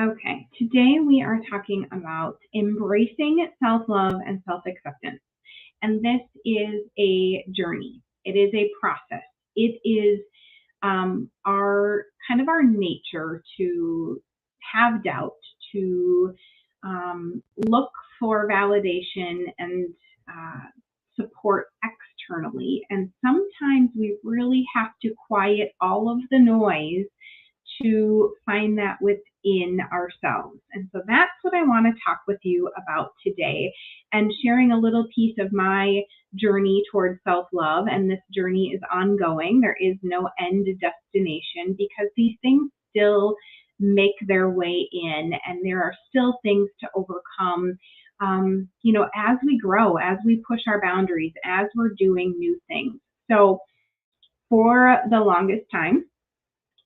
Okay, today we are talking about embracing self love and self acceptance. And this is a journey, it is a process. It is our kind of our nature to have doubt, to look for validation and uh, support externally. And sometimes we really have to quiet all of the noise to find that within ourselves. And so that's what I want to talk with you about today and sharing a little piece of my journey towards self love. And this journey is ongoing, there is no end destination because these things still make their way in and there are still things to overcome. As we grow, as we push our boundaries, as we're doing new things. So, for the longest time,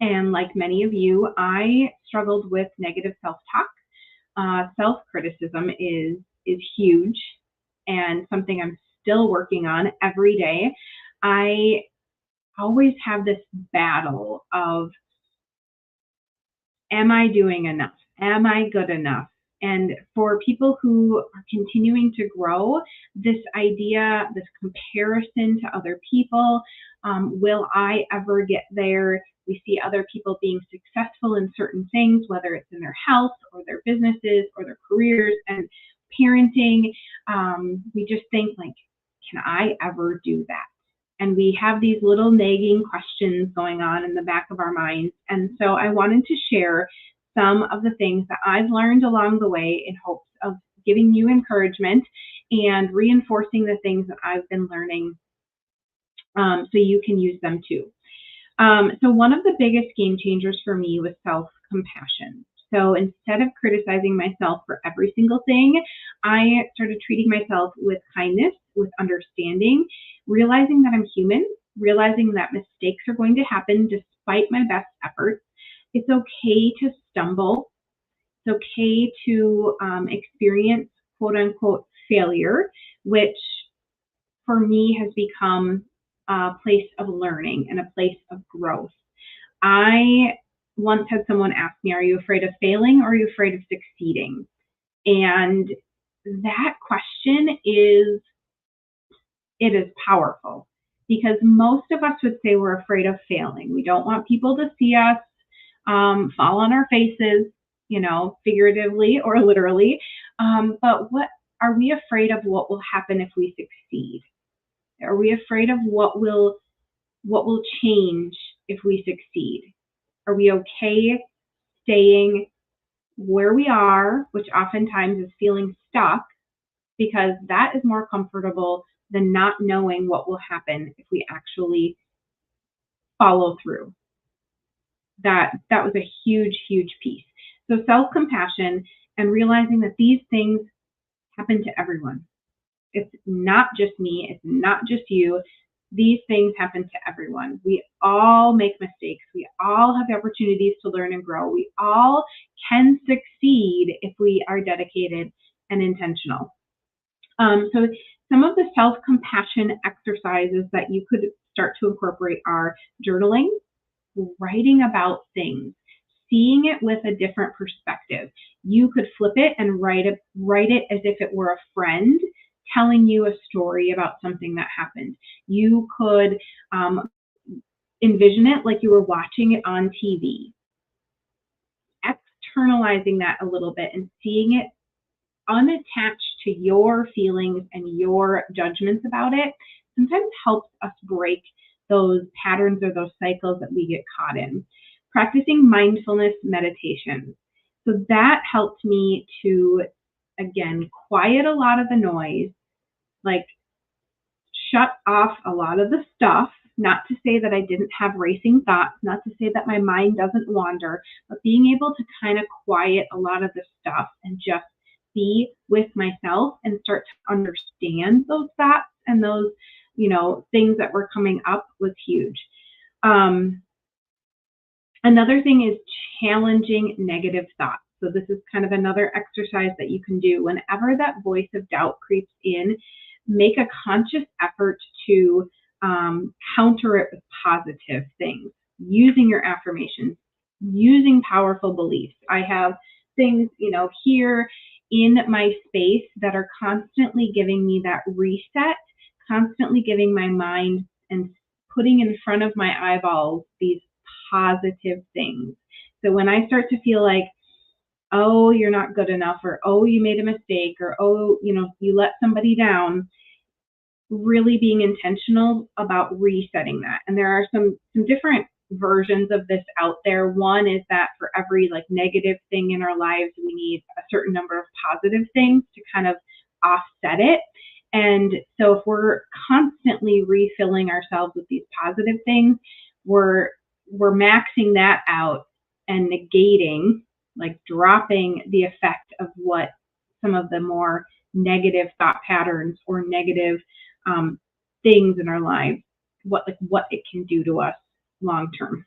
and like many of you, I struggled with negative self-talk. Self-criticism is huge and something I'm still working on every day. I always have this battle of, am I doing enough? Am I good enough? And for people who are continuing to grow, this idea, this comparison to other people, will I ever get there? We see other people being successful in certain things, whether it's in their health or their businesses or their careers and parenting. We just think like, can I ever do that? And we have these little nagging questions going on in the back of our minds. And so I wanted to share some of the things that I've learned along the way in hopes of giving you encouragement and reinforcing the things that I've been learning so you can use them too. So one of the biggest game changers for me was self-compassion. So instead of criticizing myself for every single thing, I started treating myself with kindness, with understanding, realizing that I'm human, realizing that mistakes are going to happen despite my best efforts. It's okay to stumble. It's okay to experience quote unquote failure, which for me has become a place of learning and a place of growth. I once had someone ask me, are you afraid of failing or are you afraid of succeeding? And that question it is powerful because most of us would say we're afraid of failing. We don't want people to see us fall on our faces, figuratively or literally. But what are we afraid of? What will happen if we succeed? Are we afraid of what will change if we succeed? Are we okay staying where we are, which oftentimes is feeling stuck, because that is more comfortable than not knowing what will happen if we actually follow through? That was a huge, huge piece. So self-compassion and realizing that these things happen to everyone. It's not just me, it's not just you. These things happen to everyone. We all make mistakes. We all have opportunities to learn and grow. We all can succeed if we are dedicated and intentional. So some of the self-compassion exercises that you could start to incorporate are journaling, writing about things, seeing it with a different perspective. You could flip it and write it as if it were a friend telling you a story about something that happened. You could envision it like you were watching it on TV, externalizing that a little bit and seeing it unattached to your feelings and your judgments about it sometimes helps us break those patterns or those cycles that we get caught in. Practicing mindfulness meditation. So that helped me to, again, quiet a lot of the noise, like shut off a lot of the stuff. Not to say that I didn't have racing thoughts, not to say that my mind doesn't wander, but being able to kind of quiet a lot of the stuff and just be with myself and start to understand those thoughts and those, things that were coming up was huge. Another thing is challenging negative thoughts. So this is kind of another exercise that you can do. Whenever that voice of doubt creeps in, make a conscious effort to counter it with positive things, using your affirmations, using powerful beliefs. I have things, here in my space that are constantly giving me that reset, constantly giving my mind and putting in front of my eyeballs these positive things. So when I start to feel like, oh, you're not good enough, or oh, you made a mistake, or oh, you let somebody down, really being intentional about resetting that. And there are some different versions of this out there. One is that for every negative thing in our lives, we need a certain number of positive things to kind of offset it. And so if we're constantly refilling ourselves with these positive things, we're maxing that out and negating, dropping the effect of what some of the more negative thought patterns or negative things in our lives, what it can do to us long term.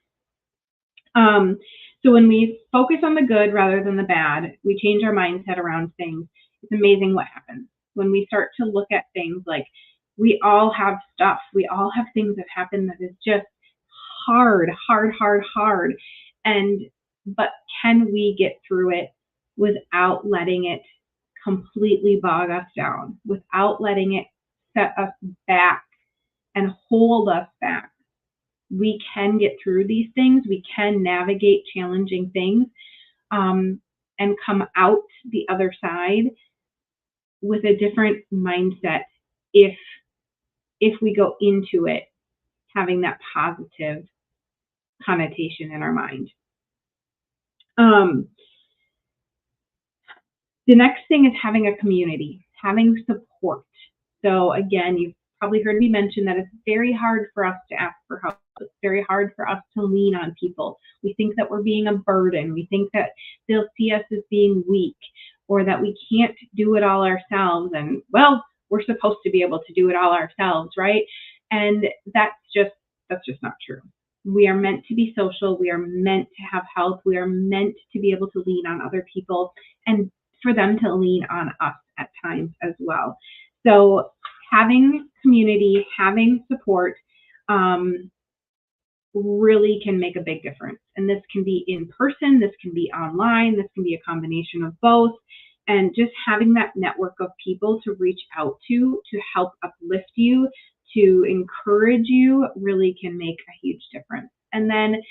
So when we focus on the good rather than the bad, we change our mindset around things. It's amazing what happens when we start to look at things like we all have stuff. We all have things that happen that is just hard. But can we get through it without letting it completely bog us down, without letting it set us back and hold us back? We can get through these things. We can navigate challenging things and come out the other side with a different mindset if we go into it having that positive connotation in our mind. The next thing is having a community, having support. So again, you've probably heard me mention that it's very hard for us to ask for help. It's very hard for us to lean on people. We think that we're being a burden. We think that they'll see us as being weak, or that we can't do it all ourselves. And well, we're supposed to be able to do it all ourselves, right? And that's just not true. We are meant to be social. We are meant to have help. We are meant to be able to lean on other people and for them to lean on us at times as well. So having community, having support really can make a big difference. And this can be in person, this can be online, this can be a combination of both. And just having that network of people to reach out to help uplift you, to encourage you, really can make a huge difference. And then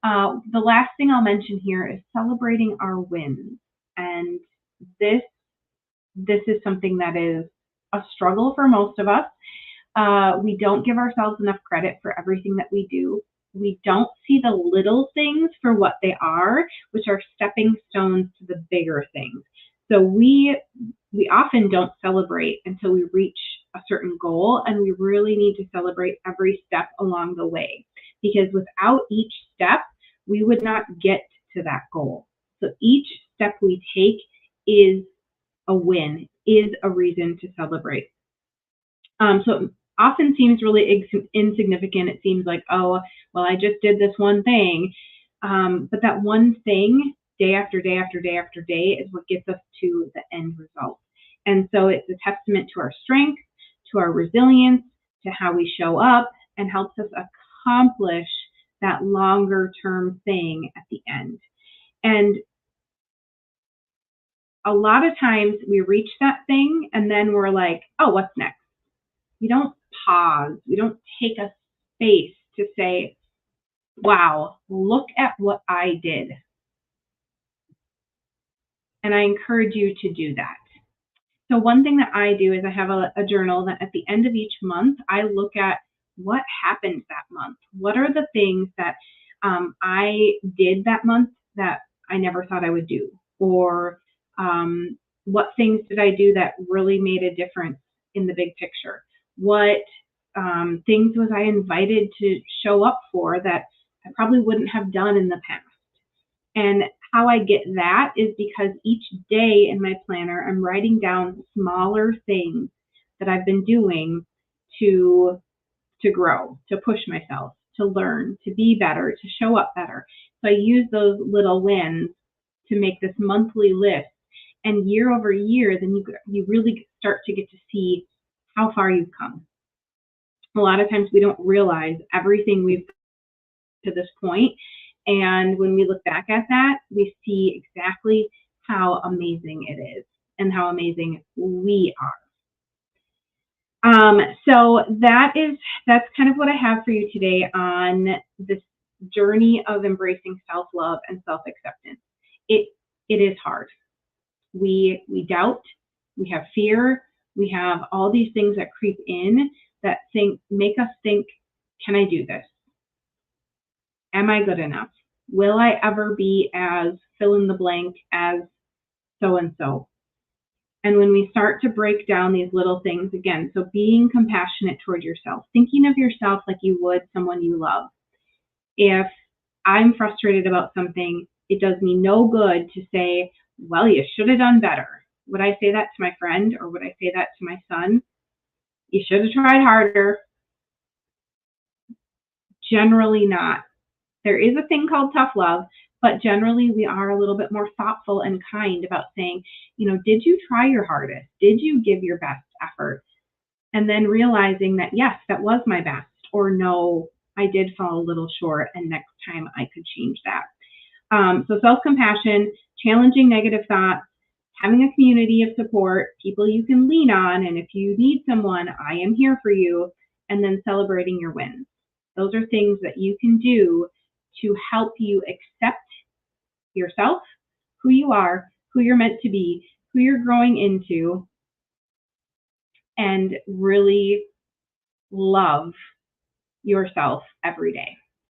the last thing I'll mention here is celebrating our wins. And this is something that is a struggle for most of us. We don't give ourselves enough credit for everything that we do. We don't see the little things for what they are, which are stepping stones to the bigger things. So we often don't celebrate until we reach a certain goal, and we really need to celebrate every step along the way, because without each step, we would not get to that goal. So each step we take is a win, is a reason to celebrate. So it often seems really insignificant. It seems like, oh, well, I just did this one thing. But that one thing, day after day after day after day, is what gets us to the end result. And so it's a testament to our strength, to our resilience, to how we show up, and helps us accomplish that longer term thing at the end. And a lot of times we reach that thing and then we're like, oh, what's next? We don't pause. We don't take a space to say, wow, look at what I did. And I encourage you to do that. So one thing that I do is I have a journal that at the end of each month, I look at what happened that month. What are the things that I did that month that I never thought I would do? Or what things did I do that really made a difference in the big picture? What things was I invited to show up for that I probably wouldn't have done in the past? And how I get that is because each day in my planner, I'm writing down smaller things that I've been doing to grow, to push myself, to learn, to be better, to show up better. So I use those little wins to make this monthly list. And year over year, then you really start to get to see how far you've come. A lot of times we don't realize everything we've done to this point. And when we look back at that, we see exactly how amazing it is and how amazing we are. So that's kind of what I have for you today on this journey of embracing self-love and self-acceptance. It is hard. We doubt, we have fear, we have all these things that creep in that make us think, can I do this? Am I good enough? Will I ever be as fill in the blank as so and so? And when we start to break down these little things again, so being compassionate toward yourself, thinking of yourself like you would someone you love. If I'm frustrated about something, it does me no good to say, well, you should have done better. Would I say that to my friend, or would I say that to my son? You should have tried harder. Generally not. There is a thing called tough love, but generally we are a little bit more thoughtful and kind about saying, did you try your hardest? Did you give your best effort? And then realizing that, yes, that was my best, or no, I did fall a little short, and next time I could change that. So self-compassion, challenging negative thoughts, having a community of support, people you can lean on, and if you need someone, I am here for you, and then celebrating your wins. Those are things that you can do to help you accept yourself, who you are, who you're meant to be, who you're growing into, and really love yourself every day.